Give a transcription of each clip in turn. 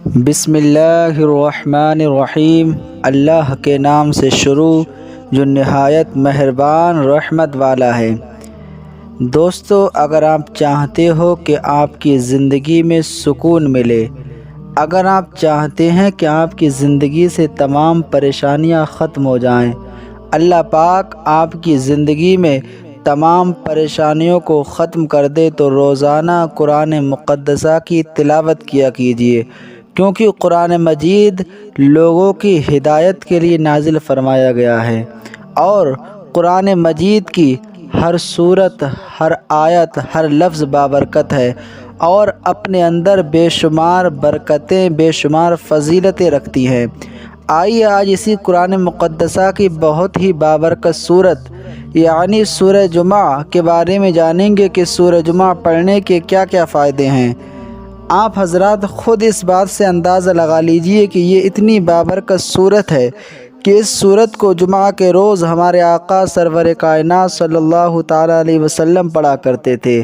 بسم اللہ الرحمن الرحیم۔ اللہ کے نام سے شروع جو نہایت مہربان رحمت والا ہے۔ دوستو، اگر آپ چاہتے ہو کہ آپ کی زندگی میں سکون ملے، اگر آپ چاہتے ہیں کہ آپ کی زندگی سے تمام پریشانیاں ختم ہو جائیں، اللہ پاک آپ کی زندگی میں تمام پریشانیوں کو ختم کر دے، تو روزانہ قرآن مقدسہ کی تلاوت کیا کیجیے، کیونکہ قرآن مجید لوگوں کی ہدایت کے لیے نازل فرمایا گیا ہے، اور قرآن مجید کی ہر صورت، ہر آیت، ہر لفظ بابرکت ہے اور اپنے اندر بے شمار برکتیں، بے شمار فضیلتیں رکھتی ہیں۔ آئیے آج اسی قرآن مقدسہ کی بہت ہی بابرکت صورت یعنی سورہ جمعہ کے بارے میں جانیں گے کہ سورہ جمعہ پڑھنے کے کیا کیا فائدے ہیں۔ آپ حضرات خود اس بات سے اندازہ لگا لیجئے کہ یہ اتنی بابرکت صورت ہے کہ اس صورت کو جمعہ کے روز ہمارے آقا سرور کائنات صلی اللہ تعالیٰ علیہ وسلم پڑھا کرتے تھے۔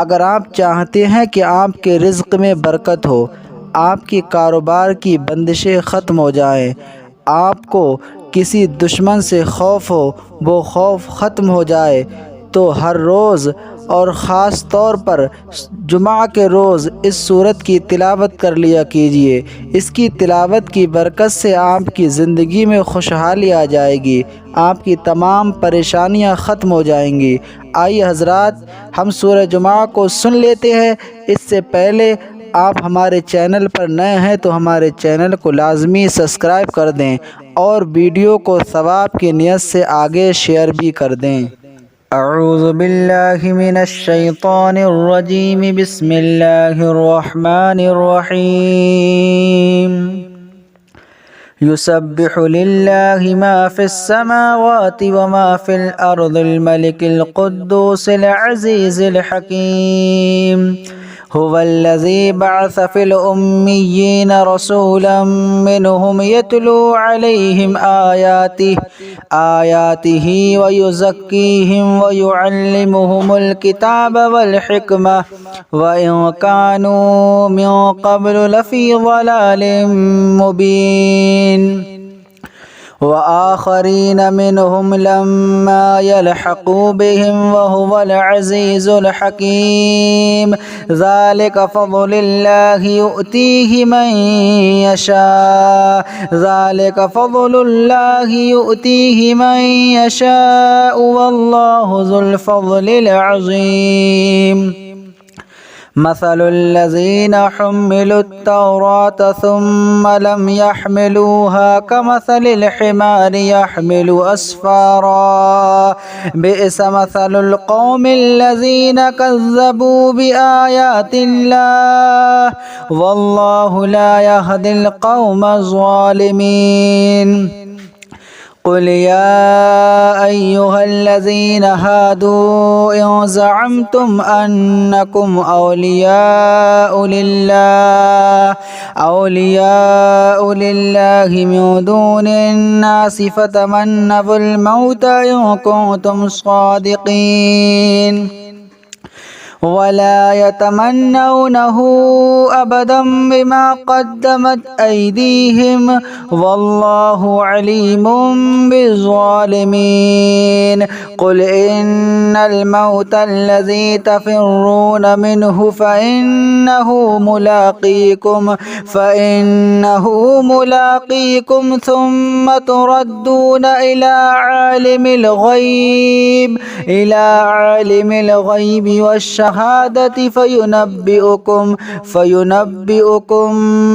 اگر آپ چاہتے ہیں کہ آپ کے رزق میں برکت ہو، آپ کی کاروبار کی بندشیں ختم ہو جائیں، آپ کو کسی دشمن سے خوف ہو، وہ خوف ختم ہو جائے، تو ہر روز اور خاص طور پر جمعہ کے روز اس سورت کی تلاوت کر لیا کیجیے۔ اس کی تلاوت کی برکت سے آپ کی زندگی میں خوشحالی آ جائے گی، آپ کی تمام پریشانیاں ختم ہو جائیں گی۔ آئیے حضرات، ہم سورہ جمعہ کو سن لیتے ہیں۔ اس سے پہلے آپ ہمارے چینل پر نئے ہیں تو ہمارے چینل کو لازمی سبسکرائب کر دیں اور ویڈیو کو ثواب کی نیت سے آگے شیئر بھی کر دیں۔ اعوذ باللہ من الشیطان الرجیم، بسم اللہ الرحمن الرحیم۔ یسبح للہ ما فی السماوات وما فی الارض الملک القدوس العزیز الحکیم۔ هو الذي بعث في الأميين رسولا منهم يتلو عليهم آياته ويزكيهم ويعلمهم الكتاب والحكمة وإن كانوا من قبل لفي ضلال مبين، وآخرين منهم لما يلحقوا بهم وهو العزيز الحكيم۔ ذلك فضل الله يؤتيه من يشاء، ذلك فضل الله يؤتيه من يشاء والله ذو الفضل العظيم۔ مثل الذين حملوا التوراة ثم لم يحملوها كمثل الحمار يحمل أسفارا، بئس مثل القوم الذين كذبوا بآيات الله والله لا يهدي القوم الظالمين۔ قل يا أيها الذين هادوا إن زعمتم أنكم أولياء لله من دون الناس فتمنوا الموت إن كنتم صادقين ولا يتمنونه أبدا بما قدمت أيديهم والله عليم بالظالمين۔ قل إن الموت الذي تفرون منه فإنه ملاقيكم ثم تردون إلى عالم الغيب والشهادة فينبئكم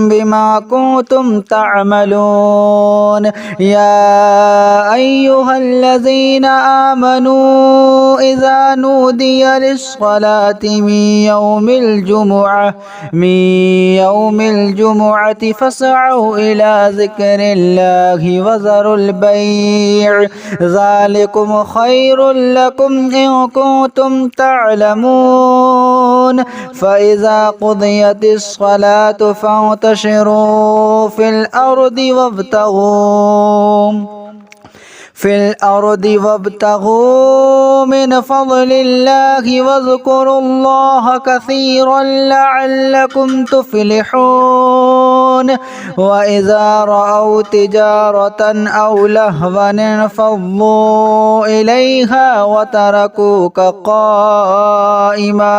بما كنتم تعملون۔ يا أيها الذين آمنوا إذا نودي للصلاة من يوم الجمعة فاسعوا إلى ذكر الله وذروا البيع، ذلكم خير لكم إن كنتم تعلمون۔ فإذا قضيت الصلاة فانتشروا في الأرض फिल अर्दि वब्तगू मिन फज़लिल्लाहि वज़्कुरुल्लाह कसीरन लअल्लकुम तुफ़्लिहून। व इज़ा रअव तिजारतन औ लहवन इंफ़ज़्ज़ू इलैहा व तरकूक क़ाइमा।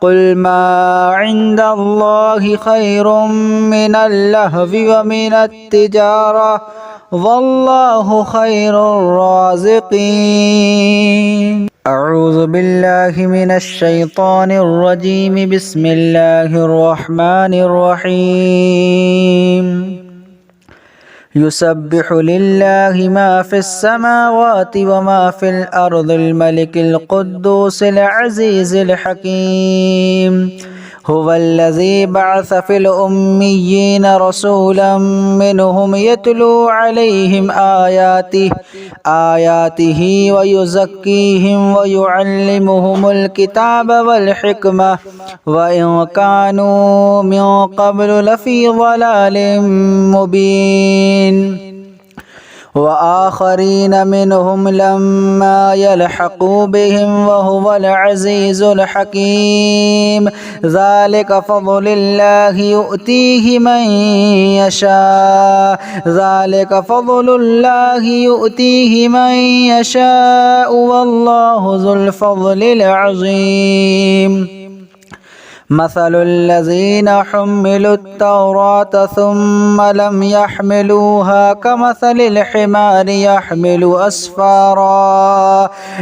क़ुल मा इंदल्लाहि खैरुम मिनल लहवी व मिनत तिजारा वल्लाहु खैरुर राज़िक़ीन। अऊज़ु बिल्लाहि मिनश शैतानिर रजीम। बिस्मिल्लाहिर रहमानिर रहीम। युसब्बिहु लिल्लाहि मा फिस समावाति व मा फिल अर्दिल मलिकिल कुद्दूसिल अज़ीज़िल हकीम। हुवल्लज़ी बअस फिल उम्मिय्यीन रसूलन मिनहुम यतलू अलैहिम आयातिही व युज़क्कीहिम व युअल्लिमुहुमुल किताब वल हिकमह व इन कानू मिन क़ब्लु लफ़ी ज़लालिम मुबीन। व आखरीन मिनहुम लम्मा यल्हक़ू बिहिम व हुवल अज़ीज़ुल हकीम। ज़ालिक फ़ज़्लुल्लाहि युअतीहि मन यशा। ज़ालिक फ़ज़्लुल्लाहि युअतीहि मन यशाअ वल्लाहु ज़ुल फ़ज़्लिल अज़ीम। मसलुल्लज़ीन हुम्मिलुत तौरात सुम्म लम यहमिलूहा कमसलिल हिमारि यहमिलु अस्फ़ारा।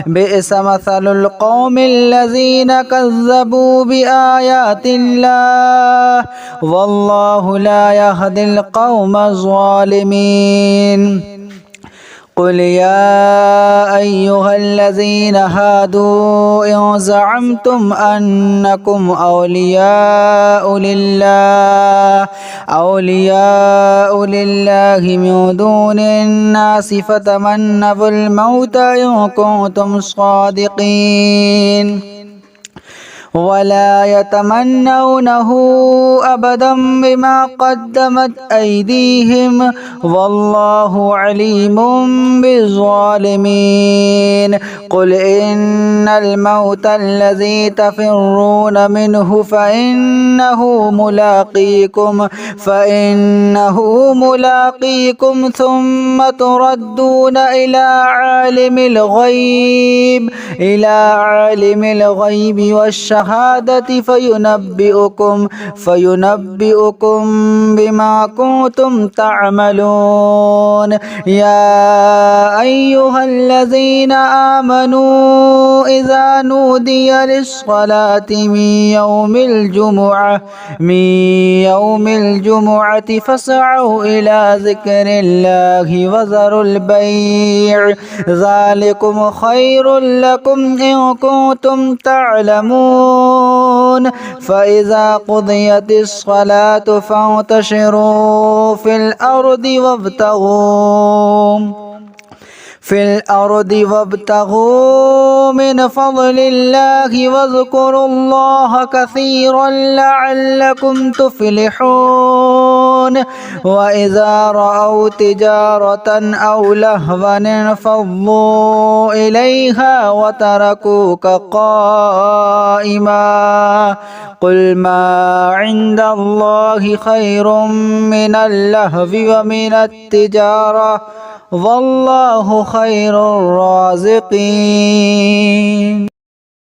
बि'स मसलुल क़ौमिल्लज़ीन कज़्ज़बू बिआयातिल्लाह वल्लाहु ला यहदिल क़ौमज़ ज़ालिमीन। क़ुल या अय्युहल्लज़ीन हादू इन ज़अमतुम अन्नकुम औलियाउ लिल्लाहि मिन दूनिन नासि फ़तमन्नवुल मौता इन कुन्तुम सादिक़ीन। वला यतमन्नौनहु अबदन बिमा क़द्दमत ऐदीहिम वल्लाहु अलीमुम बिज़्ज़ालिमीन। क़ुल इन्नल मौतल्लज़ी तफ़िर्रून मिन्हु फ़इन्नहु मुलाक़ीकुम थुम्म तुरद्दून इला आलिमिल ग़ैबि वश्शहादति फ़युनब्बिउकुम बिमा कुन्तुम तअमलून। या अय्युहल्लज़ीना आमनू इज़ा नूदिया लिस्सलाति मिन यौमिल जुमुअति फ़स्अऊ इला ज़िक्रिल्लाहि व ज़रुल बैअ ज़ालिकुम खैरुल लकुम इन कुन्तुम तअलमून। फ़इज़ा क़ुदियतिस्सलातु फ़ंतशिरू फ़िल अर्दि वब्तगू मिन फ़ज़लिल्लाहि वज़्कुरुल्लाह कसीरन लअल्लकुम तुफ़्लिहून। व इज़ा रअव तिजारतन औ लहवन इंफ़ज़्ज़ू इलैहा व तरकूक क़ाइमा। क़ुल मा इंदल्लाहि खैरुम मिनल लहवी व मिनत तिजारा वल्लाहु खैरुर राज़िक़ीन।